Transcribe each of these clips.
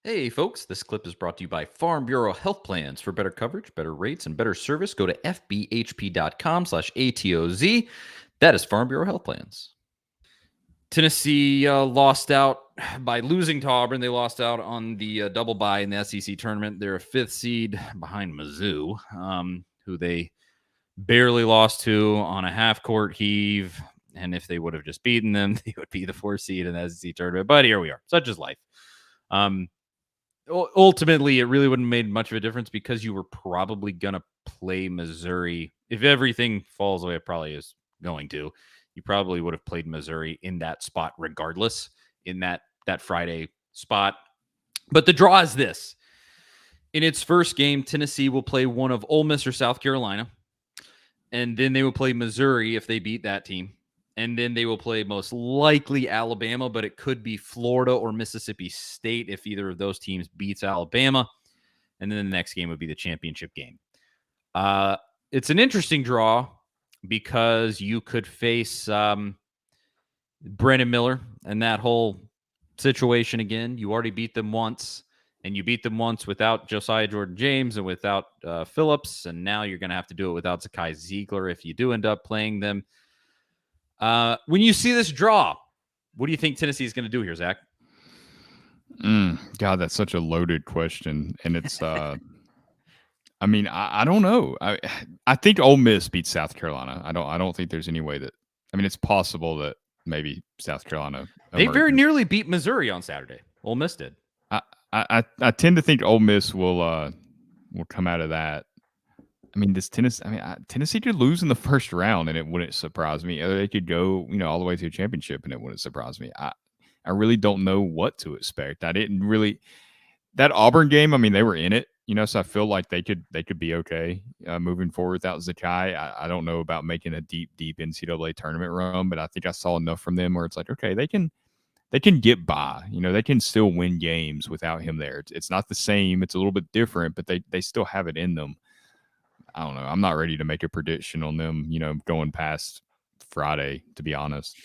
Hey, folks, this clip is brought to you by Farm Bureau Health Plans. For better coverage, better rates, and better service, go to fbhp.com/ATOZ. That is Farm Bureau Health Plans. Tennessee lost out by losing to Auburn. They lost out on the double bye in the SEC tournament. They're a fifth seed behind Mizzou, who they barely lost to on a half-court heave. And if they would have just beaten them, they would be the fourth seed in the SEC tournament. But here we are. Such is life. Ultimately, it really wouldn't have made much of a difference because you were probably going to play Missouri. If everything falls the way it probably is going to, you probably would have played Missouri in that spot regardless, in that Friday spot. But the draw is this. In its first game, Tennessee will play one of Ole Miss or South Carolina, and then they will play Missouri if they beat that team. And then they will play most likely Alabama, but it could be Florida or Mississippi State if either of those teams beats Alabama. And then the next game would be the championship game. It's an interesting draw because you could face Brandon Miller and that whole situation again. You already beat them once, and you beat them once without Josiah Jordan-James and without Phillips, and now you're going to have to do it without Zakai Ziegler if you do end up playing them. When you see this draw, what do you think Tennessee is going to do here, Zach? God, that's such a loaded question, and it's. I mean, I don't know. I think Ole Miss beats South Carolina. I don't think there's any way that. I mean, it's possible that maybe South Carolina. They very nearly beat Missouri on Saturday. Ole Miss did. I tend to think Ole Miss will come out of that. I mean, Tennessee could lose in the first round, and it wouldn't surprise me. Or they could go, all the way to a championship, and it wouldn't surprise me. I really don't know what to expect. I didn't really that Auburn game. I mean, they were in it, so I feel like they could be okay moving forward without Zakai. I don't know about making a deep NCAA tournament run, but I think I saw enough from them where it's like, okay, they can get by. They can still win games without him there. It's not the same. It's a little bit different, but they still have it in them. I don't know. I'm not ready to make a prediction on them, going past Friday, to be honest.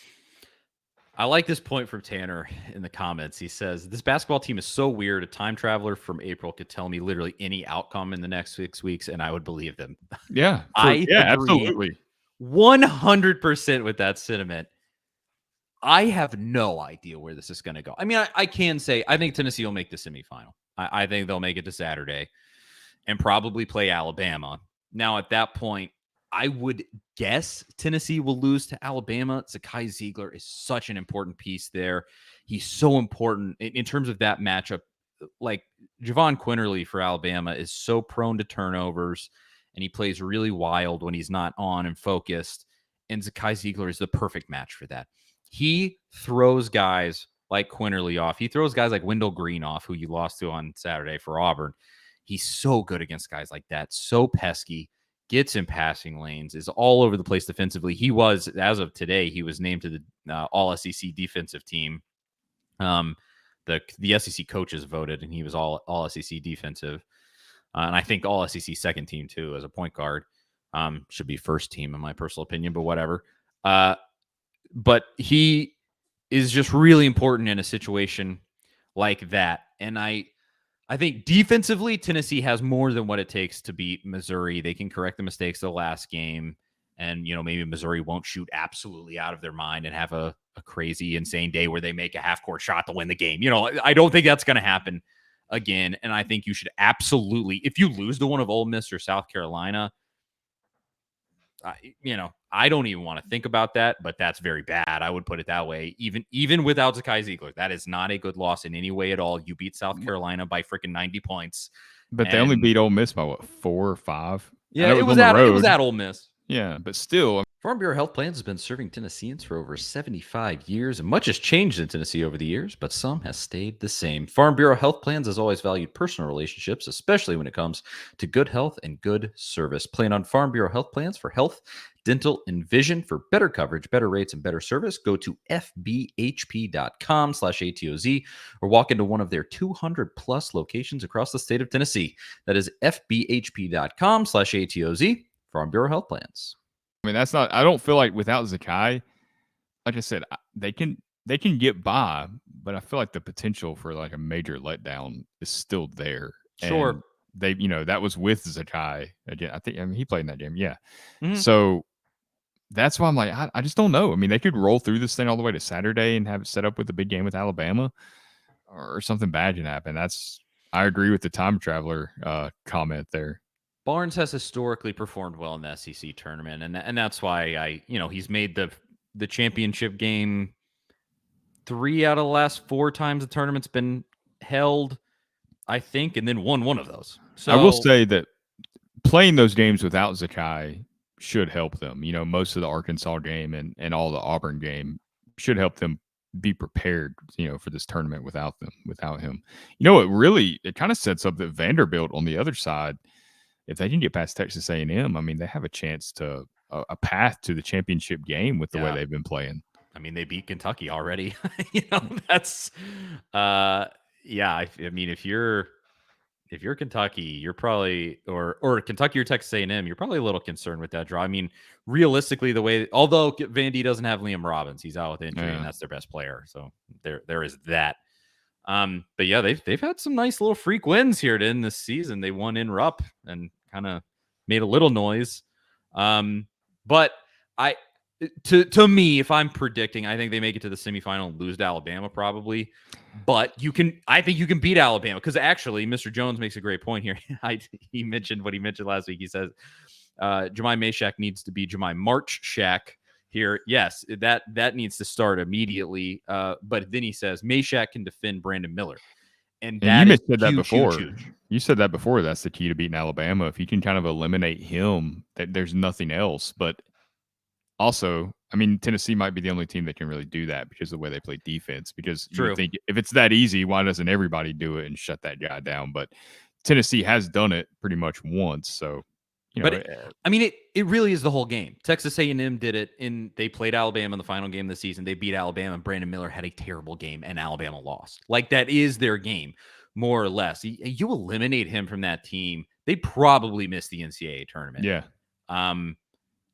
I like this point from Tanner in the comments. He says, this basketball team is so weird. A time traveler from April could tell me literally any outcome in the next 6 weeks, and I would believe them. Yeah. I agree absolutely. 100% with that sentiment. I have no idea where this is going to go. I mean, I can say I think Tennessee will make the semifinal. I think they'll make it to Saturday and probably play Alabama. Now, at that point, I would guess Tennessee will lose to Alabama. Zakai Ziegler is such an important piece there. He's so important in terms of that matchup. Like Javon Quinterly for Alabama is so prone to turnovers, and he plays really wild when he's not on and focused. And Zakai Ziegler is the perfect match for that. He throws guys like Quinterly off. He throws guys like Wendell Green off, who you lost to on Saturday for Auburn. He's so good against guys like that. So pesky. Gets in passing lanes, is all over the place defensively. He was, as of today, he was named to the All-SEC defensive team. The SEC coaches voted, and he was all SEC defensive. And I think All-SEC second team, too, as a point guard. Should be first team, in my personal opinion, but whatever. But he is just really important in a situation like that. And I think defensively, Tennessee has more than what it takes to beat Missouri. They can correct the mistakes of the last game. And, maybe Missouri won't shoot absolutely out of their mind and have a crazy, insane day where they make a half-court shot to win the game. I don't think that's going to happen again. And I think you should absolutely, if you lose to one of Ole Miss or South Carolina, I don't even want to think about that, but that's very bad. I would put it that way. Even without Zakai Ziegler, that is not a good loss in any way at all. You beat South Carolina by freaking 90 points. But they only beat Ole Miss by, 4 or 5? Yeah, it was at Ole Miss. Yeah, but still. Farm Bureau Health Plans has been serving Tennesseans for over 75 years, and much has changed in Tennessee over the years, but some has stayed the same. Farm Bureau Health Plans has always valued personal relationships, especially when it comes to good health and good service. Plan on Farm Bureau Health Plans for health, dental, and vision. For better coverage, better rates, and better service, go to fbhp.com/ATOZ or walk into one of their 200-plus locations across the state of Tennessee. That is fbhp.com/ATOZ, Farm Bureau Health Plans. I mean, I don't feel like without Zakai, like I said, they can get by, but I feel like the potential for like a major letdown is still there. Sure. And they, that was with Zakai again. I mean, he played in that game. Yeah. Mhm. So that's why I'm like, I just don't know. I mean, they could roll through this thing all the way to Saturday and have it set up with a big game with Alabama, or something bad can happen. I agree with the time traveler comment there. Barnes has historically performed well in the SEC tournament, and that's why he's made the championship game 3 out of the last 4 times the tournament's been held, I think, and then won one of those. I will So say that playing those games without Zakai should help them. Most of the Arkansas game and all the Auburn game should help them be prepared, for this tournament without him. It kind of sets up that Vanderbilt on the other side, if they can get past Texas A&M, I mean, they have a chance to a path to the championship game with the way yeah, they've been playing. I mean they beat Kentucky already. That's yeah. I mean if you're Kentucky, you're probably or Kentucky or Texas A&M, you're probably a little concerned with that draw. I mean, realistically, although Vandy doesn't have Liam Robbins, he's out with injury, and Yeah. that's their best player. So there is that. But yeah, they've had some nice little freak wins here to end this season. They won in Rupp and kind of made a little noise. But I to me, if I'm predicting, I think they make it to the semifinal and lose to Alabama probably. But I think you can beat Alabama because actually, Mr. Jones makes a great point here. He mentioned what he mentioned last week. He says Jemai Mashak needs to be Jemai March Shack here. Yes, that needs to start immediately. But then he says Mashak can defend Brandon Miller, and And you that is said that huge, huge, before. huge. You said that before. That's the key to beating Alabama. If you can kind of eliminate him, that there's nothing else. But also, I mean, Tennessee might be the only team that can really do that because of the way they play defense. Because you would True. think if it's that easy, why doesn't everybody do it and shut that guy down? But Tennessee has done it pretty much once. So, But I mean, it really is the whole game. Texas A&M did it they played Alabama in the final game of the season. They beat Alabama, and Brandon Miller had a terrible game, and Alabama lost. Like that is their game, more or less. You eliminate him from that team, they probably miss the NCAA tournament. yeah.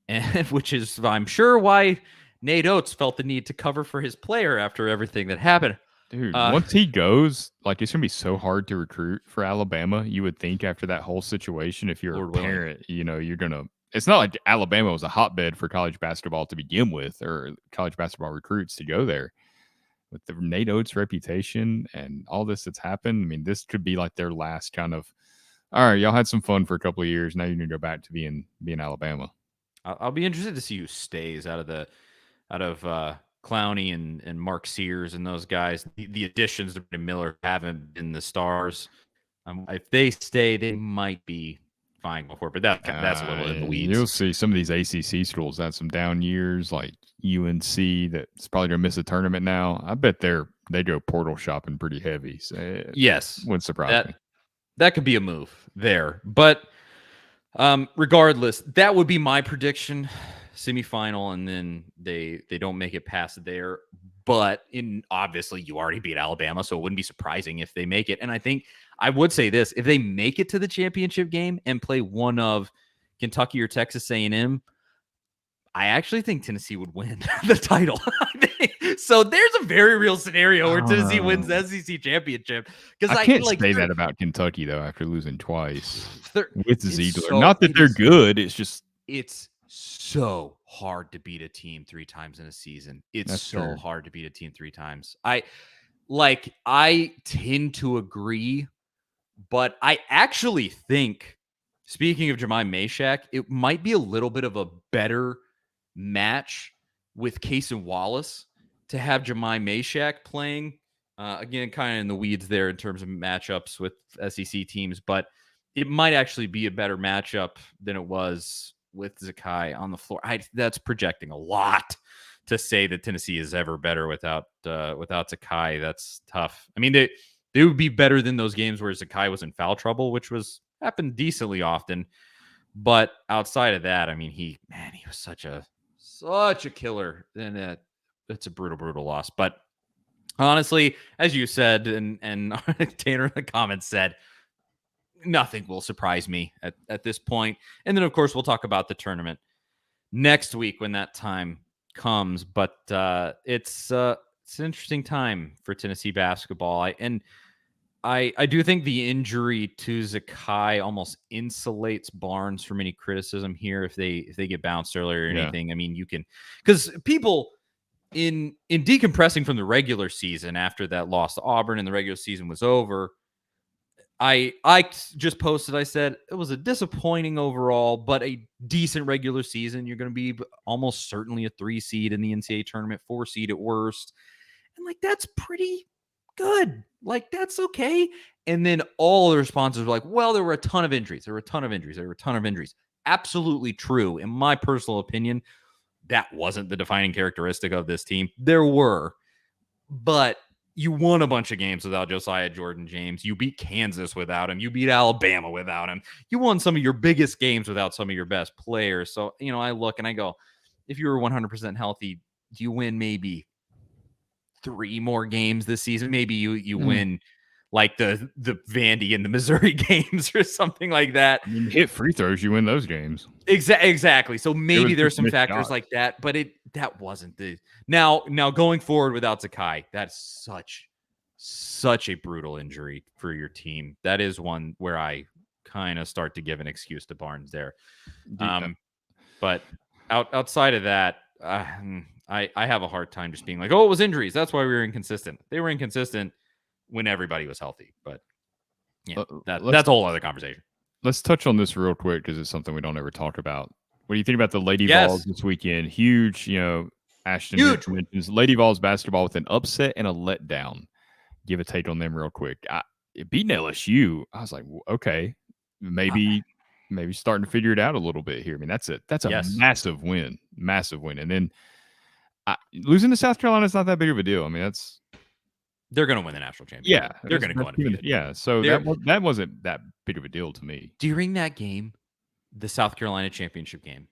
And which is I'm sure why Nate Oates felt the need to cover for his player after everything that happened. Dude, once he goes, like it's gonna be so hard to recruit for Alabama. You would think after that whole situation, if you're Lord a willing. parent, you're gonna. It's not like Alabama was a hotbed for college basketball to begin with, or college basketball recruits to go there. With the Nate Oates reputation and all this that's happened, I mean, this could be like their last kind of. All right, y'all had some fun for a couple of years. Now you're gonna go back to being Alabama. I'll be interested to see who stays out of Clowney and Mark Sears and those guys. The additions to Miller haven't been the stars. If they stay, they might be fine before, but that's a little in the weeds. You'll see some of these ACC schools had some down years, like UNC, that's probably gonna miss a tournament now. I bet they go portal shopping pretty heavy. So Yes, wouldn't surprise me. That could be a move there, but regardless, that would be my prediction. Semifinal, and then they don't make it past there. But obviously you already beat Alabama, so it wouldn't be surprising if they make it. And I think I would say this: if they make it to the championship game and play one of Kentucky or Texas A&M, I actually think Tennessee would win the title. So there's a very real scenario where Tennessee wins the SEC championship. Because I can't say that about Kentucky though. After losing twice with Ziegler, not that they're good. It's just it's so hard to beat a team 3 times in a season. It's so hard to beat a team 3 times. I tend to agree, but I actually think, speaking of Jemai Mashak, it might be a little bit of a better match with Case and Wallace to have Jemai Mashak playing. Again, kind of in the weeds there in terms of matchups with SEC teams, but it might actually be a better matchup than it was with Zakai on the floor. That's projecting a lot to say that Tennessee is ever better without Zakai. That's tough. I mean, they would be better than those games where Zakai was in foul trouble, which happened decently often. But outside of that, I mean, he was such a killer. And it's a brutal loss. But honestly, as you said, and Tanner in the comments said, nothing will surprise me at this point. And then, of course, we'll talk about the tournament next week when that time comes. But it's it's an interesting time for Tennessee basketball. I do think the injury to Zakai almost insulates Barnes from any criticism here if they get bounced earlier or Yeah. anything. I mean, you can, because people in decompressing from the regular season after that loss to Auburn and the regular season was over, I just posted. I said it was a disappointing overall, but a decent regular season. You're going to be almost certainly a 3 seed in the NCAA tournament, 4 seed at worst, and like that's pretty good. Like that's okay. And then all the responses were like, "Well, there were a ton of injuries. There were a ton of injuries. There were a ton of injuries." Absolutely true. In my personal opinion, that wasn't the defining characteristic of this team. There were, but you won a bunch of games without Josiah Jordan James. You beat Kansas without him. You beat Alabama without him. You won some of your biggest games without some of your best players. So, I look and I go, if you were 100% healthy, do you win maybe 3 more games this season? Maybe you win like the Vandy and the Missouri games or something like that. I mean, hit free throws, you win those games. Exactly. So It was maybe there's just some missed factors shots. like that, but that wasn't the now going forward without Zakai. That's such a brutal injury for your team. That is one where I kind of start to give an excuse to Barnes there. But outside of that, I have a hard time just being like, oh, it was injuries. That's why we were inconsistent. They were inconsistent when everybody was healthy. But yeah, that's a whole other conversation. Let's touch on this real quick because it's something we don't ever talk about. What do you think about the Lady Yes. Vols this weekend? Huge, Ashton Huge. mentions Lady Vols basketball with an upset and a letdown. Give a take on them real quick. Beating LSU, I was like, okay, maybe starting to figure it out a little bit here. I mean, that's a Yes. massive win, and then losing to South Carolina is not that big of a deal. I mean, they're going to win the national championship. Yeah, they're going to go undefeated. Yeah, so that wasn't that big of a deal to me. During that game, the South Carolina championship game,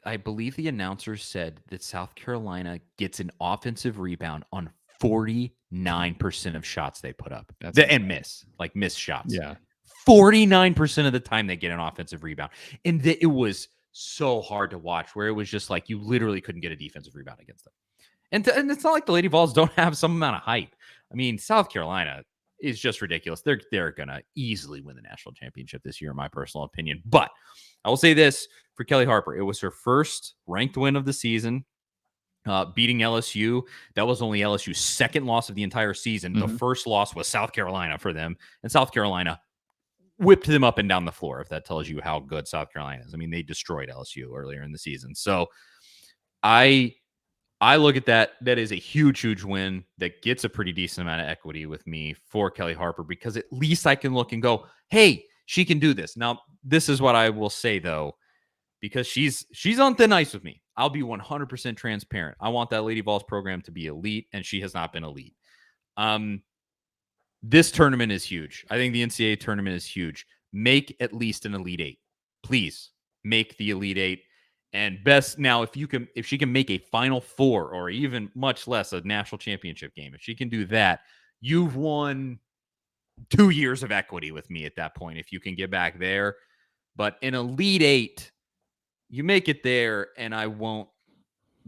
I believe the announcer said that South Carolina gets an offensive rebound on 49% of shots they put up and miss shots. Yeah. 49% of the time they get an offensive rebound. And it was so hard to watch where it was just like you literally couldn't get a defensive rebound against them. And it's not like the Lady Vols don't have some amount of height. I mean, South Carolina is just ridiculous. They're going to easily win the national championship this year, in my personal opinion. But I will say this for Kelly Harper. It was her first ranked win of the season, beating LSU. That was only LSU's second loss of the entire season. Mm-hmm. The first loss was South Carolina for them. And South Carolina whipped them up and down the floor, if that tells you how good South Carolina is. I mean, they destroyed LSU earlier in the season. So I look at that. That is a huge win that gets a pretty decent amount of equity with me for Kelly Harper, because at least I can look and go, hey, she can do this. Now, this is what I will say, though, because she's on thin ice with me. I'll be 100% transparent. I want that Lady Vols program to be elite, and she has not been elite. This tournament is huge. I think the NCAA tournament is huge. Make at least an Elite Eight. Please make the Elite Eight. And best now, if she can make a Final Four, or even much less a national championship game, if she can do that, you've won 2 years of equity with me at that point. If you can get back there, but an Elite Eight, you make it there, and I won't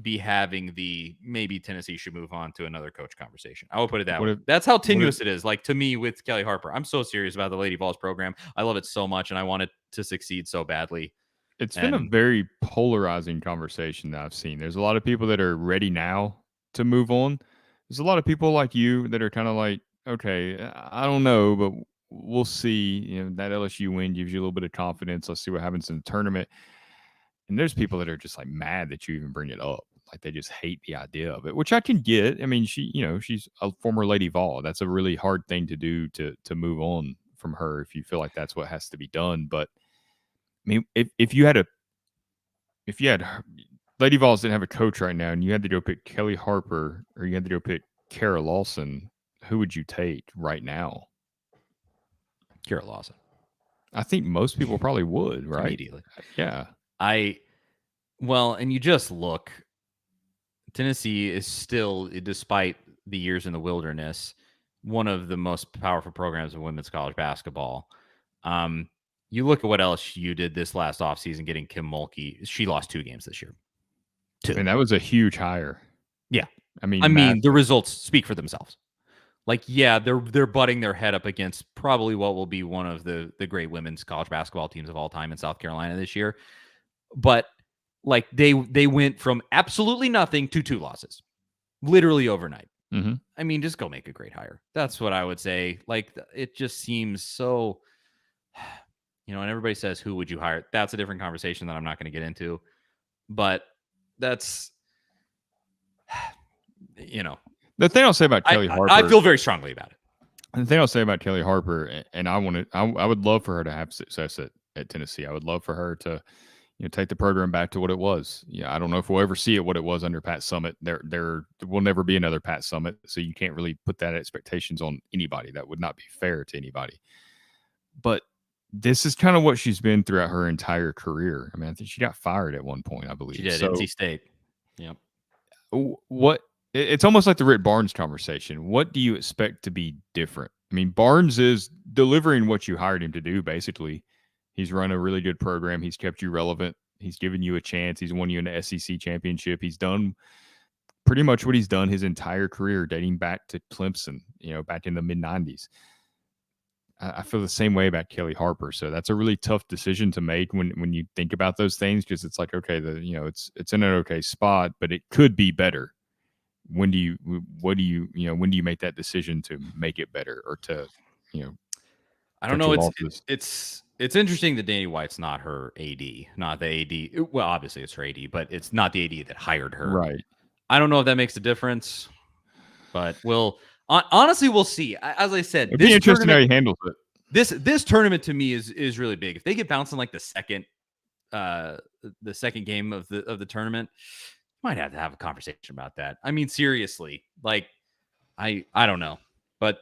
be having maybe Tennessee should move on to another coach conversation. I will put it that way. That's how tenuous it is. Like, to me, with Kelly Harper, I'm so serious about the Lady Vols program. I love it so much, and I want it to succeed so badly. It's been a very polarizing conversation that I've seen. There's a lot of people that are ready now to move on. There's a lot of people like you that are kind of like, okay, I don't know, but we'll see. That LSU win gives you a little bit of confidence. Let's see what happens in the tournament. And there's people that are just like mad that you even bring it up. Like, they just hate the idea of it, which I can get. I mean, she's a former Lady Vol. That's a really hard thing to do to move on from her if you feel like that's what has to be done. But I mean, if you had Lady Vols didn't have a coach right now, and you had to go pick Kelly Harper or you had to go pick Kara Lawson, who would you take right now? Kara Lawson. I think most people probably would, right? Immediately. Yeah. And you just look, Tennessee is still, despite the years in the wilderness, one of the most powerful programs in women's college basketball. You look at what LSU did this last offseason, getting Kim Mulkey. She lost 2 games this year. 2. And that was a huge hire. Yeah. I mean, I mean, the massive. results speak for themselves. Like, yeah, they're butting their head up against probably what will be one of the great women's college basketball teams of all time in South Carolina this year. But like they went from absolutely nothing to 2 losses, literally overnight. Mm-hmm. I mean, just go make a great hire. That's what I would say. Like, it just seems so, and everybody says, who would you hire? That's a different conversation that I'm not going to get into. But that's, you know, The thing I'll say about I, Kelly I Harper, feel very strongly about it. the thing I'll say about Kelly Harper, and I would love for her to have success at Tennessee. I would love for her to, take the program back to what it was. Yeah, I don't know if we'll ever see it what it was under Pat Summitt. There will never be another Pat Summitt, so you can't really put that expectations on anybody. That would not be fair to anybody. But this is kind of what she's been throughout her entire career. I mean, I think she got fired at one point, I She believe. did. So NC State. Yep. what it's almost like the Rick Barnes conversation. What do you expect to be different? I mean, Barnes is delivering what you hired him to do, basically. He's run a really good program. He's kept you relevant. He's given you a chance. He's won you an SEC championship. He's done pretty much what he's done his entire career, dating back to Clemson, back in the mid 90s. I feel the same way about Kelly Harper. So that's a really tough decision to make when you think about those things, because it's like, okay, it's in an okay spot, but it could be better. When do you make that decision to make it better, or to, I don't cut know. your It's losses? it's interesting that Danny White's not her AD, not the AD. Well, obviously it's her AD, but it's not the AD that hired her. Right. I don't know if that makes a difference, but honestly we'll see. As I said, It'd be this interesting how tournament, he handles it. this tournament to me is really big. If they get bounced in like uh the second game of the tournament, might have to have a conversation about that. I mean, seriously, like I don't know, but